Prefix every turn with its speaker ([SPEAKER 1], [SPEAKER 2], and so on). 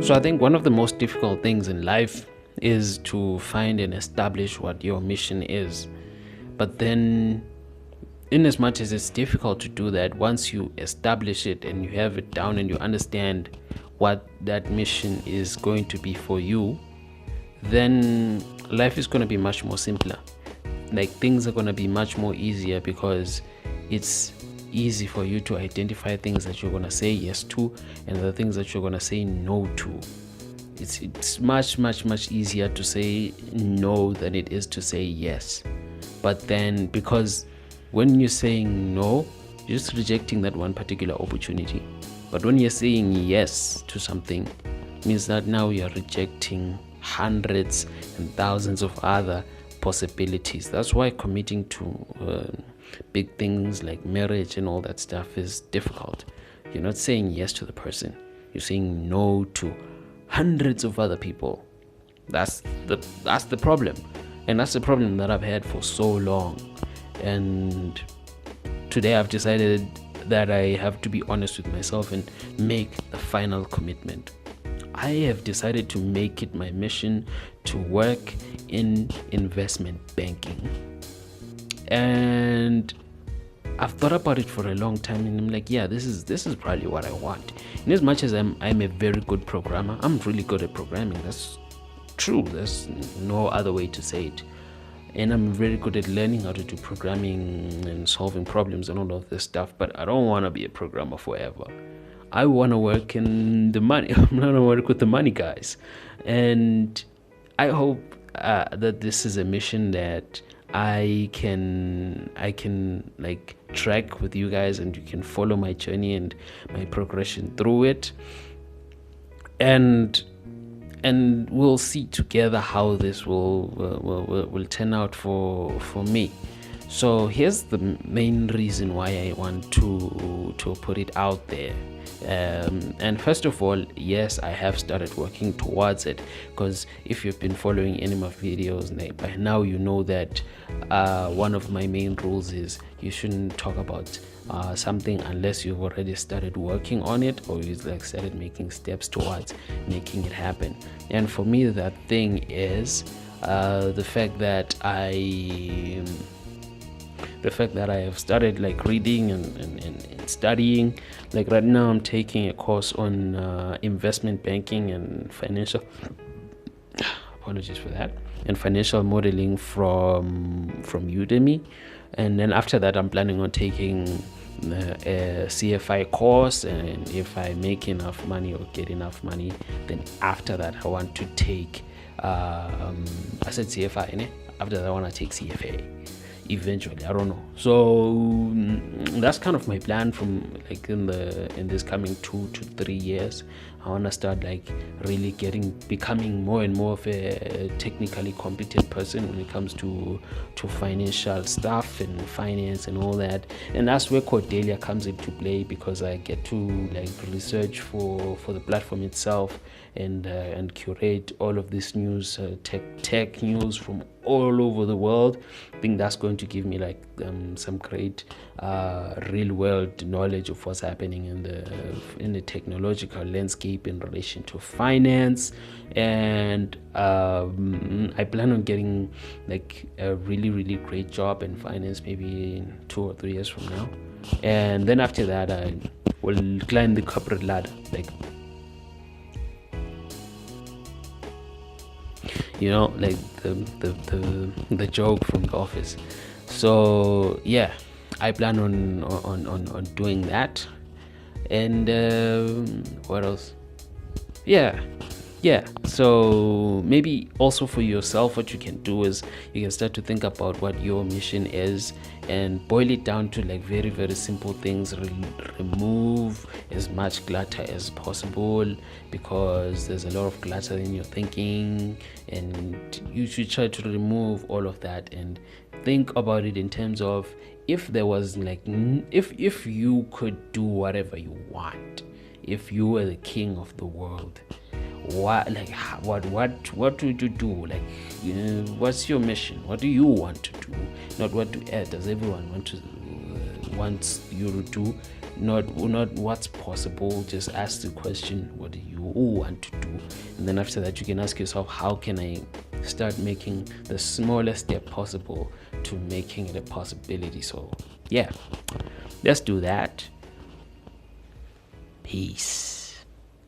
[SPEAKER 1] So I think one of the most difficult things in life is to find and establish what your mission is. But then, in as much as it's difficult to do that, once you establish it and you have it down and you understand what that mission is going to be for you, then life is going to be much more simpler. Like, things are going to be much more easier because it's easy for you to identify things that you're going to say yes to and the things that you're going to say no to. It's much easier to say no than it is to say yes. But then, because when you're saying no, you're just rejecting that one particular opportunity. But when you're saying yes to something, it means that now you're rejecting hundreds and thousands of other possibilities. That's why committing to big things like marriage and all that stuff is difficult. You're not saying yes to the person, you're saying no to hundreds of other people. That's the problem, and that's the problem that I've had for so long. And today I've decided that I have to be honest with myself and make the final commitment. I have decided to make it my mission to work in investment banking. And I've thought about it for a long time, and I'm like, yeah, this is probably what I want. In as much as I'm a very good programmer, I'm really good at programming. That's true. There's no other way to say it. And I'm very good at learning how to do programming and solving problems and all of this stuff. But I don't want to be a programmer forever. I want to work in the money. I want to work with the money guys. And I hope that this is a mission that I can like track with you guys, and you can follow my journey and my progression through it, and we'll see together how this will turn out for me. So here's the main reason why I want to put it out there. And first of all, yes, I have started working towards it, because if you've been following any of my videos by now, you know that one of my main rules is you shouldn't talk about something unless you've already started working on it, or you've started making steps towards making it happen. And for me, that thing is the fact that I have started reading and studying. Like right now, I'm taking a course on investment banking and financial apologies for that, and financial modeling from Udemy. And then after that, I'm planning on taking a CFI course, and if I make enough money or get enough money, then after that I want to take I said CFI, after that I want to take CFA eventually. I don't know. So that's kind of my plan from in this coming 2 to 3 years. I want to start really becoming more and more of a technically competent person when it comes to financial stuff and finance and all that. And that's where Cordelia comes into play, because I get to research for the platform itself and curate all of this news, tech news from all over the world. I think that's going to give me some great real world knowledge of what's happening in the technological landscape in relation to finance. And I plan on getting a really great job in finance, maybe in 2 or 3 years from now. And then after that, I will climb the corporate ladder, the joke from The Office. So yeah, I plan on doing that. And what else? Yeah. So maybe also for yourself, what you can do is you can start to think about what your mission is and boil it down to very, very simple things. Remove as much clutter as possible, because there's a lot of clutter in your thinking, and you should try to remove all of that and think about it in terms of, if there was if you could do whatever you want, if you were the king of the world, what would you do? What's your mission? What do you want to do? Not what does everyone want to wants you to do, not what's possible. Just ask the question, what do you want to do? And then after that, you can ask yourself, how can I start making the smallest step possible to making it a possibility? So yeah, let's do that. Peace.